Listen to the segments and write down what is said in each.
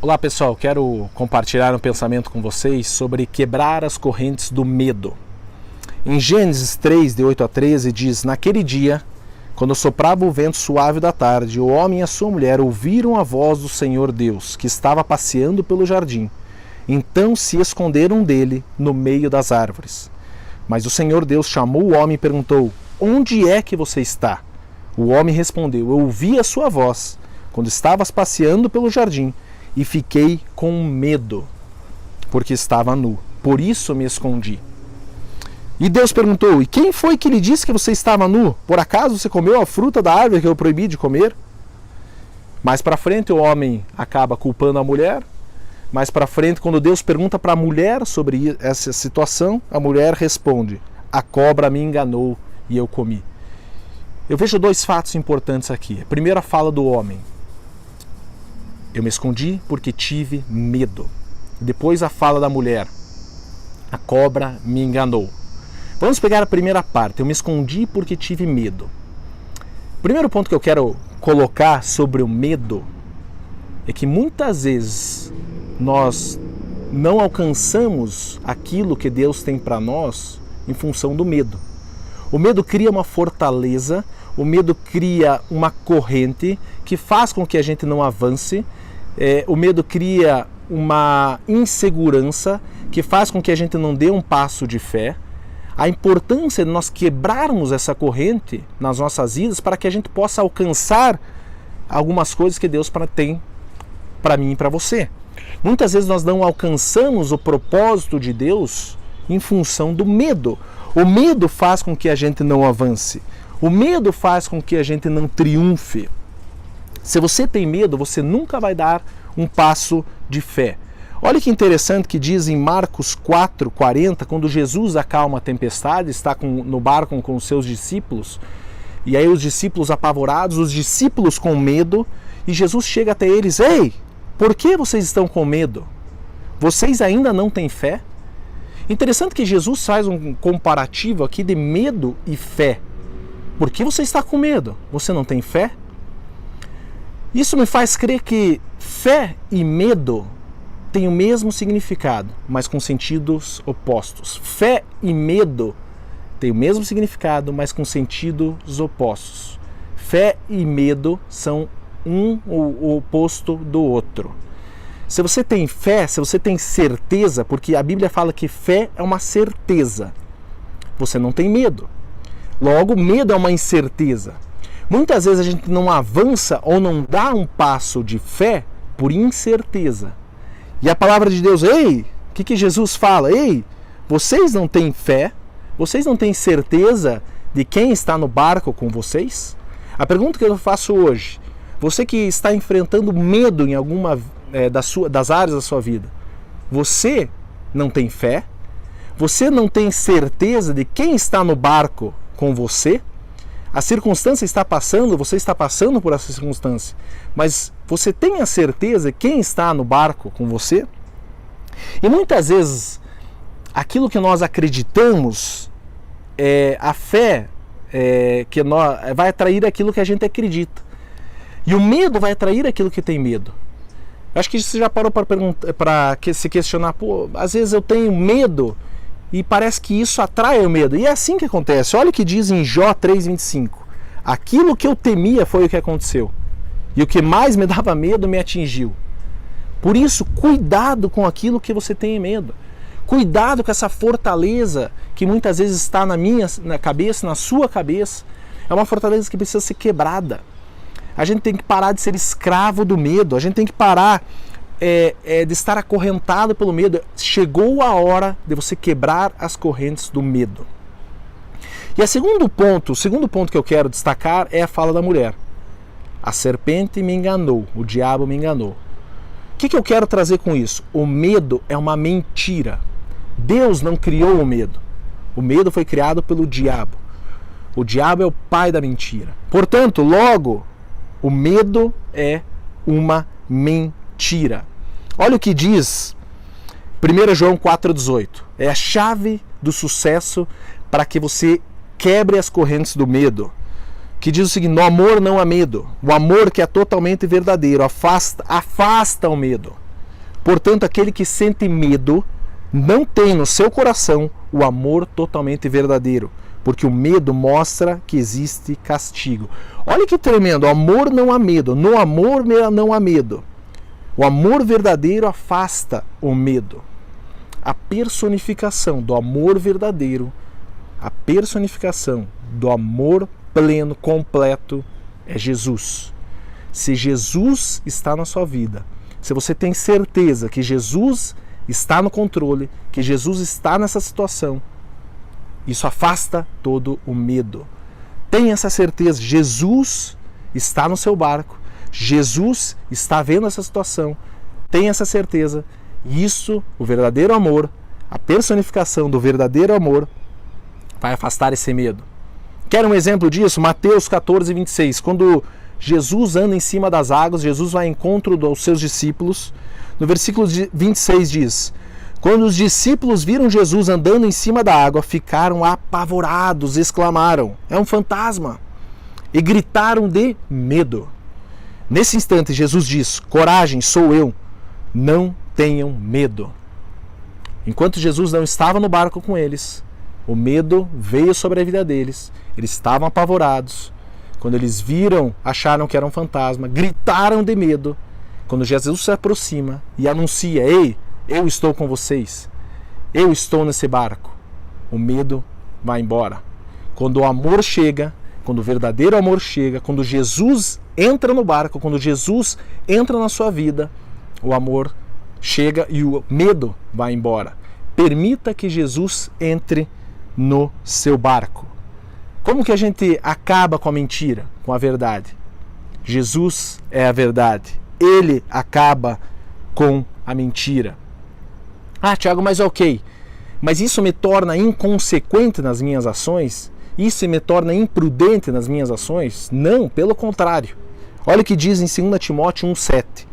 Olá pessoal, quero compartilhar um pensamento com vocês sobre quebrar as correntes do medo. Em Gênesis 3, de 8 a 13, diz: Naquele dia, quando soprava o vento suave da tarde, o homem e a sua mulher ouviram a voz do Senhor Deus, que estava passeando pelo jardim. Então se esconderam dele no meio das árvores. Mas o Senhor Deus chamou o homem e perguntou: Onde é que você está? O homem respondeu: Eu ouvi a sua voz quando estavas passeando pelo jardim e fiquei com medo, porque estava nu. Por isso me escondi. E Deus perguntou: E quem foi que lhe disse que você estava nu? Por acaso você comeu a fruta da árvore que eu proibi de comer? Mais para frente o homem acaba culpando a mulher. Mais para frente, quando Deus pergunta para a mulher sobre essa situação, a mulher responde: A cobra me enganou e eu comi. Eu vejo dois fatos importantes aqui. A primeira fala do homem: eu me escondi porque tive medo. Depois a fala da mulher: a cobra me enganou. Vamos pegar a primeira parte: eu me escondi porque tive medo. O primeiro ponto que eu quero colocar sobre o medo é que muitas vezes nós não alcançamos aquilo que Deus tem para nós em função do medo. O medo cria uma fortaleza, o medo cria uma corrente que faz com que a gente não avance. O medo cria uma insegurança que faz com que a gente não dê um passo de fé. A importância de nós quebrarmos essa corrente nas nossas vidas para que a gente possa alcançar algumas coisas que Deus tem para mim e para você. Muitas vezes nós não alcançamos o propósito de Deus em função do medo. O medo faz com que a gente não avance. O medo faz com que a gente não triunfe. Se você tem medo, você nunca vai dar um passo de fé. Olha que interessante que diz em Marcos 4:40, quando Jesus acalma a tempestade, está no barco com os seus discípulos, e aí os discípulos apavorados, os discípulos com medo, e Jesus chega até eles: Ei, por que vocês estão com medo? Vocês ainda não têm fé? Interessante que Jesus faz um comparativo aqui de medo e fé. Por que você está com medo? Você não tem fé? Isso me faz crer que fé e medo têm o mesmo significado, mas com sentidos opostos. Fé e medo têm o mesmo significado, mas com sentidos opostos. Fé e medo são o oposto do outro. Se você tem fé, se você tem certeza, porque a Bíblia fala que fé é uma certeza, você não tem medo. Logo, medo é uma incerteza. Muitas vezes a gente não avança ou não dá um passo de fé por incerteza. E a palavra de Deus: ei, o que Jesus fala? Ei, vocês não têm fé? Vocês não têm certeza de quem está no barco com vocês? A pergunta que eu faço hoje: você que está enfrentando medo em alguma das áreas da sua vida, você não tem fé? Você não tem certeza de quem está no barco com você? A circunstância está passando, você está passando por essa circunstância, mas você tem a certeza de quem está no barco com você? E muitas vezes, aquilo que nós acreditamos, a fé que vai atrair aquilo que a gente acredita. E o medo vai atrair aquilo que tem medo. Eu acho que você já parou para se questionar: pô, às vezes eu tenho medo e parece que isso atrai o medo. E é assim que acontece. Olha o que diz em Jó 3,25. Aquilo que eu temia foi o que aconteceu. E o que mais me dava medo me atingiu. Por isso, cuidado com aquilo que você tem medo. Cuidado com essa fortaleza que muitas vezes está na cabeça, na sua cabeça. É uma fortaleza que precisa ser quebrada. A gente tem que parar de ser escravo do medo. A gente tem que parar de estar acorrentado pelo medo. Chegou a hora de você quebrar as correntes do medo. E o segundo ponto que eu quero destacar é a fala da mulher. A serpente me enganou, o diabo me enganou. O que eu quero trazer com isso? O medo é uma mentira. Deus não criou o medo. O medo foi criado pelo diabo. O diabo é o pai da mentira. Portanto, logo, o medo é uma mentira. Olha o que diz 1 João 4,18. É a chave do sucesso para que você quebre as correntes do medo. Que diz o seguinte: no amor não há medo. O amor que é totalmente verdadeiro afasta o medo. Portanto, aquele que sente medo não tem no seu coração o amor totalmente verdadeiro, porque o medo mostra que existe castigo. Olha que tremendo, amor não há medo, no amor não há medo. O amor verdadeiro afasta o medo. A personificação do amor verdadeiro, a personificação do amor pleno, completo, é Jesus. Se Jesus está na sua vida, se você tem certeza que Jesus está no controle, que Jesus está nessa situação, isso afasta todo o medo. Tenha essa certeza, Jesus está no seu barco, Jesus está vendo essa situação, tenha essa certeza. Isso, o verdadeiro amor, a personificação do verdadeiro amor, vai afastar esse medo. Quer um exemplo disso? Mateus 14, 26. Quando Jesus anda em cima das águas, Jesus vai ao encontro dos seus discípulos. No versículo 26 diz: quando os discípulos viram Jesus andando em cima da água, ficaram apavorados, exclamaram: é um fantasma! E gritaram de medo. Nesse instante, Jesus diz: coragem, sou eu, não tenham medo. Enquanto Jesus não estava no barco com eles, o medo veio sobre a vida deles, eles estavam apavorados. Quando eles viram, acharam que era um fantasma, gritaram de medo. Quando Jesus se aproxima e anuncia: ei, eu estou com vocês, eu estou nesse barco, o medo vai embora. Quando o amor chega, quando o verdadeiro amor chega, quando Jesus entra no barco, quando Jesus entra na sua vida, o amor chega e o medo vai embora. Permita que Jesus entre no seu barco. Como que a gente acaba com a mentira? Com a verdade. Jesus é a verdade. Ele acaba com a mentira. Ah, Tiago, mas ok. Mas isso me torna inconsequente nas minhas ações? Isso me torna imprudente nas minhas ações? Não, pelo contrário. Olha o que diz em 2 Timóteo 1,7.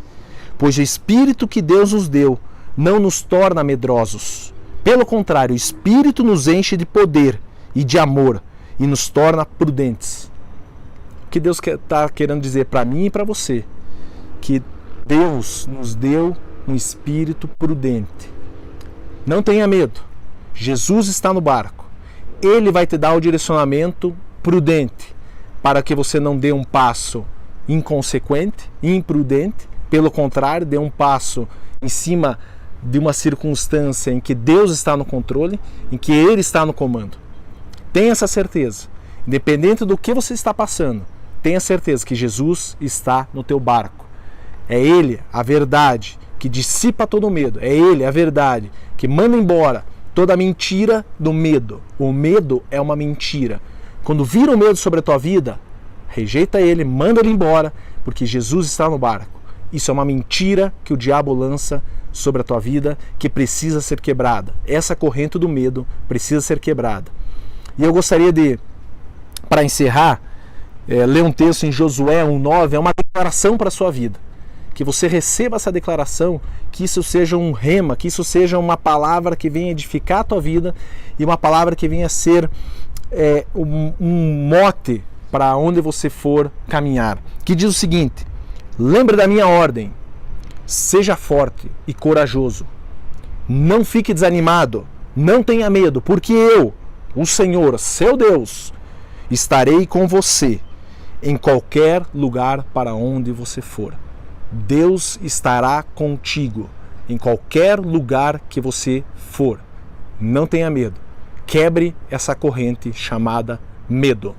Pois o Espírito que Deus nos deu não nos torna medrosos. Pelo contrário, o Espírito nos enche de poder e de amor e nos torna prudentes. O que Deus está querendo dizer para mim e para você? Que Deus nos deu um espírito prudente. Não tenha medo. Jesus está no barco. Ele vai te dar o direcionamento prudente para que você não dê um passo inconsequente, imprudente. Pelo contrário, dê um passo em cima de uma circunstância em que Deus está no controle, em que Ele está no comando. Tenha essa certeza. Independente do que você está passando, tenha certeza que Jesus está no teu barco. É Ele a verdade que dissipa todo o medo. É Ele a verdade que manda embora toda a mentira do medo. O medo é uma mentira. Quando vir o medo sobre a tua vida, rejeita ele, manda ele embora, porque Jesus está no barco. Isso é uma mentira que o diabo lança sobre a tua vida, que precisa ser quebrada. Essa corrente do medo precisa ser quebrada. E eu gostaria de, para encerrar, ler um texto em Josué 1,9, é uma declaração para a sua vida. Que você receba essa declaração, que isso seja um rema, que isso seja uma palavra que venha edificar a tua vida e uma palavra que venha ser um mote para onde você for caminhar. Que diz o seguinte: lembre da minha ordem, seja forte e corajoso, não fique desanimado, não tenha medo, porque eu, o Senhor, seu Deus, estarei com você em qualquer lugar para onde você for. Deus estará contigo em qualquer lugar que você for. Não tenha medo. Quebre essa corrente chamada medo.